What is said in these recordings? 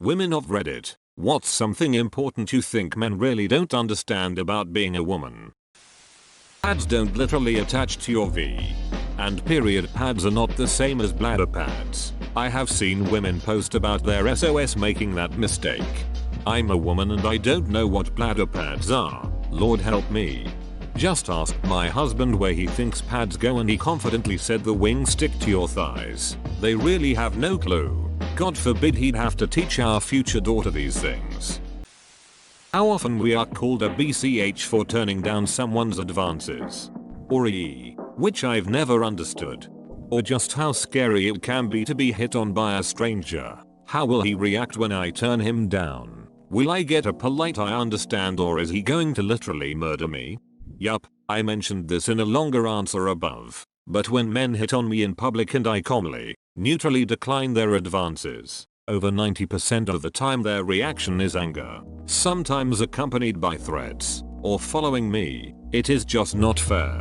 Women of Reddit, what's something important you think men really don't understand about being a woman? Pads don't literally attach to your V. And period pads are not the same as bladder pads. I have seen women post about their SOS making that mistake. I'm a woman and I don't know what bladder pads are, Lord help me. Just asked my husband where he thinks pads go and he confidently said the wings stick to your thighs. They really have no clue. God forbid he'd have to teach our future daughter these things. How often we are called a BCH for turning down someone's advances. Or a E, which I've never understood. Or just how scary it can be to be hit on by a stranger. How will he react when I turn him down? Will I get a polite I understand or is he going to literally murder me? Yup, I mentioned this in a longer answer above. But when men hit on me in public and I calmly, neutrally decline their advances, over 90% of the time their reaction is anger, sometimes accompanied by threats, or following me, it is just not fair.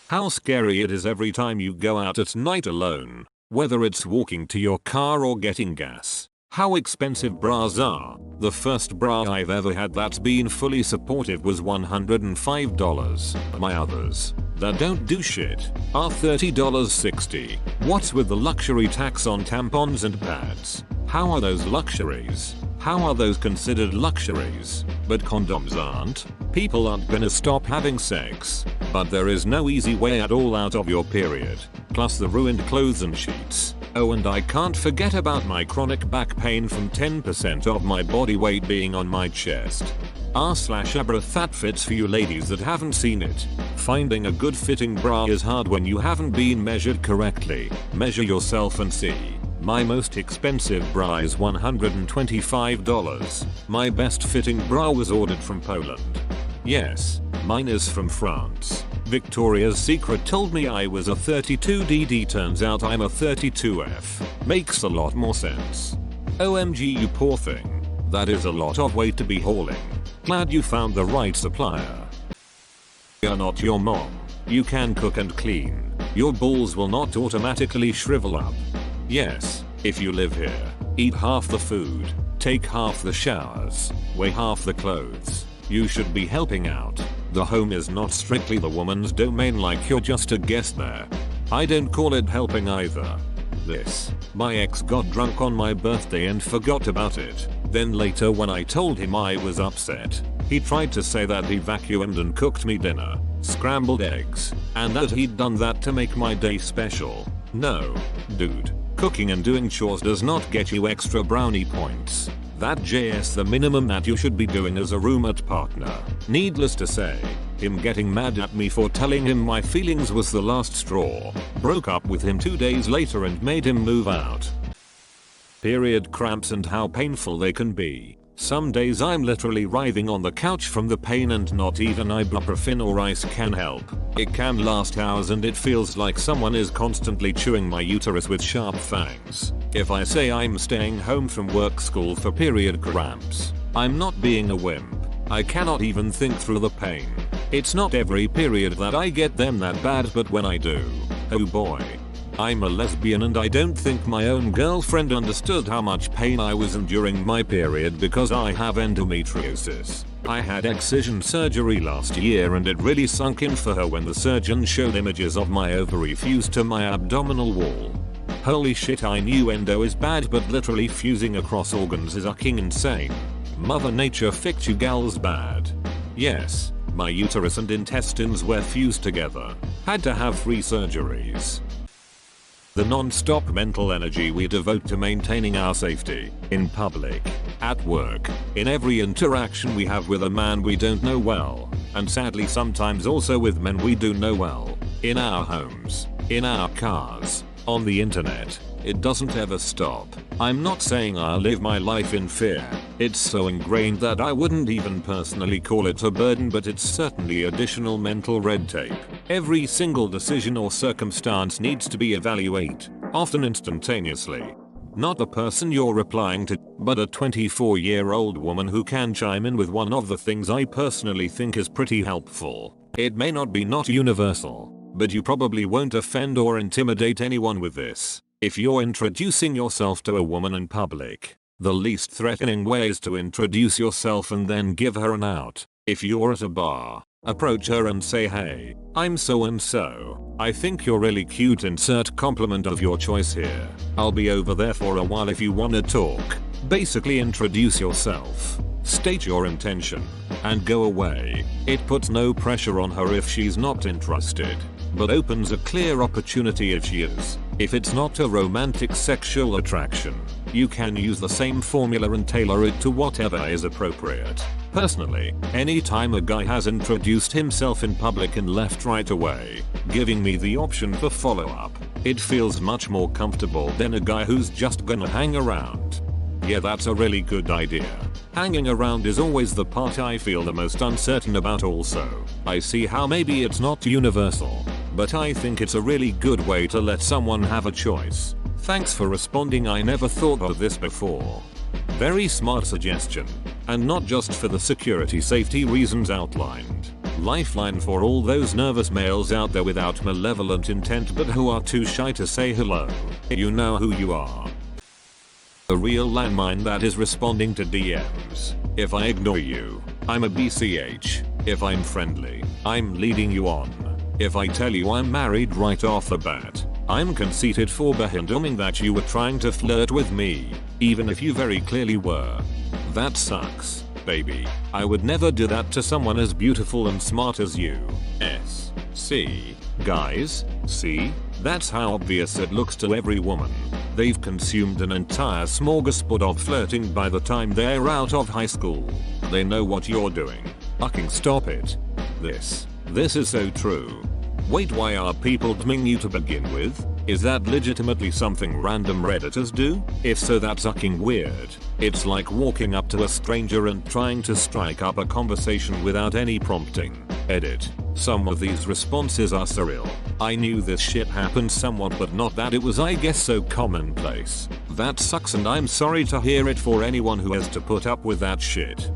How scary it is every time you go out at night alone, whether it's walking to your car or getting gas. How expensive bras are. The first bra I've ever had that's been fully supportive was $105. My others, that don't do shit, are $30.60. What's with the luxury tax on tampons and pads? How are those luxuries? How are those considered luxuries? But condoms aren't. People aren't gonna stop having sex. But there is no easy way at all out of your period. Plus the ruined clothes and sheets. Oh, and I can't forget about my chronic back pain from 10% of my body weight being on my chest. r/abra that fits for you ladies that haven't seen it. Finding a good fitting bra is hard when you haven't been measured correctly. Measure yourself and see. My most expensive bra is $125. My best fitting bra was ordered from Poland. Yes, mine is from France. Victoria's Secret told me I was a 32DD, turns out I'm a 32F. Makes a lot more sense. OMG you poor thing. That is a lot of weight to be hauling. Glad you found the right supplier. You're not your mom. You can cook and clean. Your balls will not automatically shrivel up. Yes, if you live here, eat half the food, take half the showers, weigh half the clothes. You should be helping out. The home is not strictly the woman's domain like you're just a guest there. I don't call it helping either. My ex got drunk on my birthday and forgot about it. Then later when I told him I was upset, he tried to say that he vacuumed and cooked me dinner, scrambled eggs, and that he'd done that to make my day special. No, dude, cooking and doing chores does not get you extra brownie points. That's the minimum that you should be doing as a roommate partner. Needless to say, him getting mad at me for telling him my feelings was the last straw. Broke up with him 2 days later and made him move out. Period cramps and how painful they can be. Some days I'm literally writhing on the couch from the pain and not even ibuprofen or ice can help. It can last hours and it feels like someone is constantly chewing my uterus with sharp fangs. If I say I'm staying home from work school for period cramps, I'm not being a wimp. I cannot even think through the pain. It's not every period that I get them that bad, but when I do, oh boy. I'm a lesbian and I don't think my own girlfriend understood how much pain I was enduring my period because I have endometriosis. I had excision surgery last year and it really sunk in for her when the surgeon showed images of my ovary fused to my abdominal wall. Holy shit, I knew endo is bad, but literally fusing across organs is fucking insane. Mother Nature fixed you gals bad. Yes, my uterus and intestines were fused together. Had to have 3 surgeries. The non-stop mental energy we devote to maintaining our safety, in public, at work, in every interaction we have with a man we don't know well, and sadly sometimes also with men we do know well, in our homes, in our cars, on the internet, it doesn't ever stop. I'm not saying I'll live my life in fear. It's so ingrained that I wouldn't even personally call it a burden, but it's certainly additional mental red tape. Every single decision or circumstance needs to be evaluated, often instantaneously. Not the person you're replying to, but a 24-year-old woman who can chime in with one of the things I personally think is pretty helpful. It may not be not universal, but you probably won't offend or intimidate anyone with this. If you're introducing yourself to a woman in public, The least threatening way is to introduce yourself and then give her an out. If you're at a bar, approach her and say, "Hey, I'm so and so. I think you're really cute. Insert compliment of your choice here. I'll be over there for a while if you wanna talk." Basically introduce yourself, state your intention, and go away. It puts no pressure on her if she's not interested, but opens a clear opportunity if she is. If it's not a romantic sexual attraction, you can use the same formula and tailor it to whatever is appropriate. Personally, anytime a guy has introduced himself in public and left right away, giving me the option for follow-up, it feels much more comfortable than a guy who's just gonna hang around. Yeah, that's a really good idea. Hanging around is always the part I feel the most uncertain about also. I see how maybe it's not universal, but I think it's a really good way to let someone have a choice. Thanks for responding. I never thought of this before. Very smart suggestion. And not just for the security safety reasons outlined. Lifeline for all those nervous males out there without malevolent intent but who are too shy to say hello. You know who you are. A real landmine that is responding to DMs. If I ignore you, I'm a BCH. If I'm friendly, I'm leading you on. If I tell you I'm married right off the bat, I'm conceited for assuming that you were trying to flirt with me, even if you very clearly were. That sucks, baby. I would never do that to someone as beautiful and smart as you. See? Guys, see? That's how obvious it looks to every woman. They've consumed an entire smorgasbord of flirting by the time they're out of high school. They know what you're doing. Fucking stop it. This is so true. Wait, why are people DMing you to begin with? Is that legitimately something random Redditors do? If so, that's fucking weird. It's like walking up to a stranger and trying to strike up a conversation without any prompting. Edit. Some of these responses are surreal. I knew this shit happened somewhat, but not that it was, I guess, so commonplace. That sucks and I'm sorry to hear it for anyone who has to put up with that shit.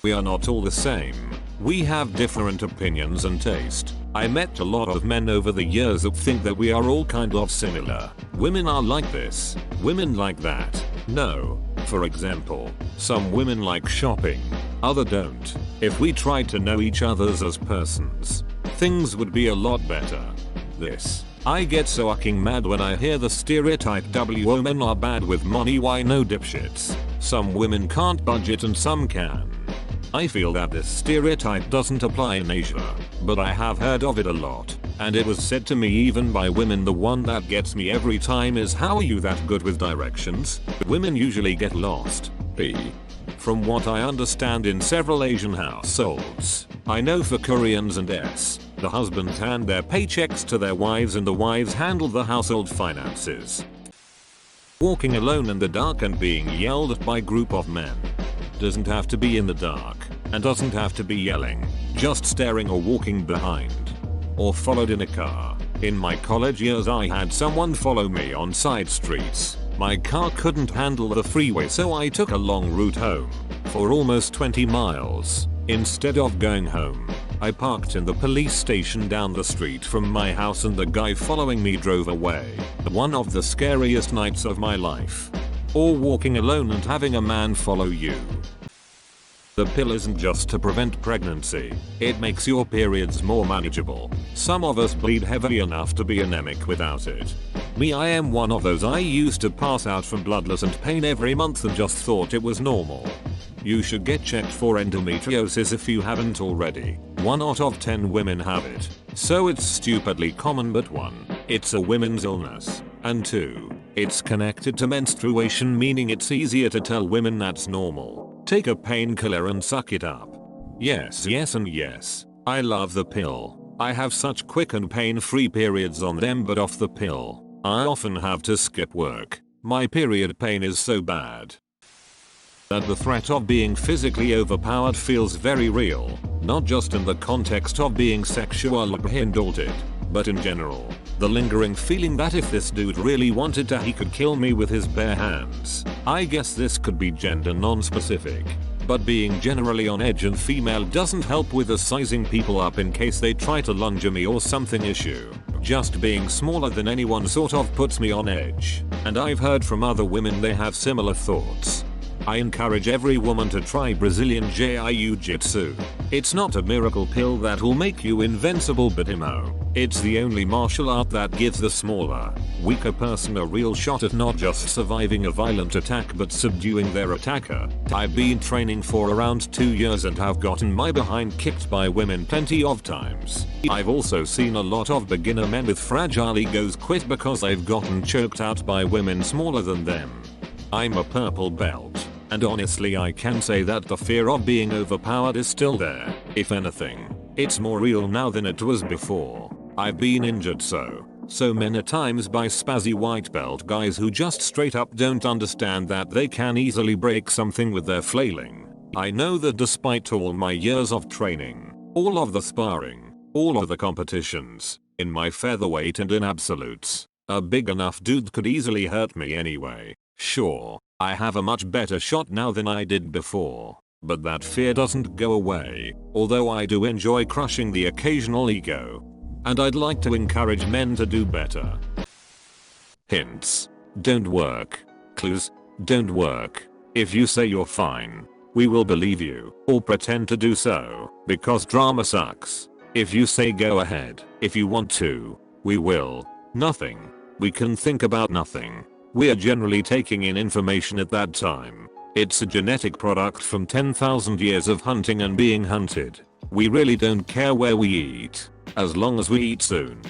We are not all the same. We have different opinions and taste. I met a lot of men over the years that think that we are all kind of similar. Women are like this, women like that. No. For example, some women like shopping, other don't. If we tried to know each other's as persons, things would be a lot better. I get so fucking mad when I hear the stereotype women are bad with money. Why no, dipshits? Some women can't budget and some can. I feel that this stereotype doesn't apply in Asia, but I have heard of it a lot, and it was said to me even by women. The one that gets me every time is, "How are you that good with directions?" Women usually get lost. From what I understand in several Asian households, I know for Koreans and the husbands hand their paychecks to their wives and the wives handle the household finances. Walking alone in the dark and being yelled at by a group of men. Doesn't have to be in the dark, and doesn't have to be yelling, just staring or walking behind. Or followed in a car. In my college years I had someone follow me on side streets. My car couldn't handle the freeway, so I took a long route home, for almost 20 miles. Instead of going home, I parked in the police station down the street from my house and the guy following me drove away. One of the scariest nights of my life. Or walking alone and having a man follow you. The pill isn't just to prevent pregnancy, it makes your periods more manageable. Some of us bleed heavily enough to be anemic without it. Me, I am one of those. I used to pass out from bloodless and pain every month and just thought it was normal. You should get checked for endometriosis if you haven't already. 1 out of 10 women have it. So it's stupidly common, but 1, it's a women's illness, and 2, it's connected to menstruation, meaning it's easier to tell women that's normal. Take a painkiller and suck it up. Yes and yes. I love the pill. I have such quick and pain-free periods on them, but off the pill, I often have to skip work. My period pain is so bad that the threat of being physically overpowered feels very real, not just in the context of being sexually indulged, but in general. The lingering feeling that if this dude really wanted to, he could kill me with his bare hands. I guess this could be gender non-specific, but being generally on edge and female doesn't help with the sizing people up in case they try to lunge at me or something issue. Just being smaller than anyone sort of puts me on edge, and I've heard from other women they have similar thoughts. I encourage every woman to try Brazilian Jiu-Jitsu. It's not a miracle pill that will make you invincible, but it's the only martial art that gives the smaller, weaker person a real shot at not just surviving a violent attack but subduing their attacker. I've been training for around 2 years and have gotten my behind kicked by women plenty of times. I've also seen a lot of beginner men with fragile egos quit because they've gotten choked out by women smaller than them. I'm a purple belt, and honestly I can say that the fear of being overpowered is still there. If anything, it's more real now than it was before. I've been injured so many times by spazzy white belt guys who just straight up don't understand that they can easily break something with their flailing. I know that despite all my years of training, all of the sparring, all of the competitions, in my featherweight and in absolutes, a big enough dude could easily hurt me anyway. Sure, I have a much better shot now than I did before, but that fear doesn't go away, although I do enjoy crushing the occasional ego. And I'd like to encourage men to do better. Hints don't work. Clues don't work. If you say you're fine, we will believe you, or pretend to do so, because drama sucks. If you say go ahead, if you want to, we will. Nothing. We can think about nothing. We're generally taking in information at that time. It's a genetic product from 10,000 years of hunting and being hunted. We really don't care where we eat, as long as we eat soon.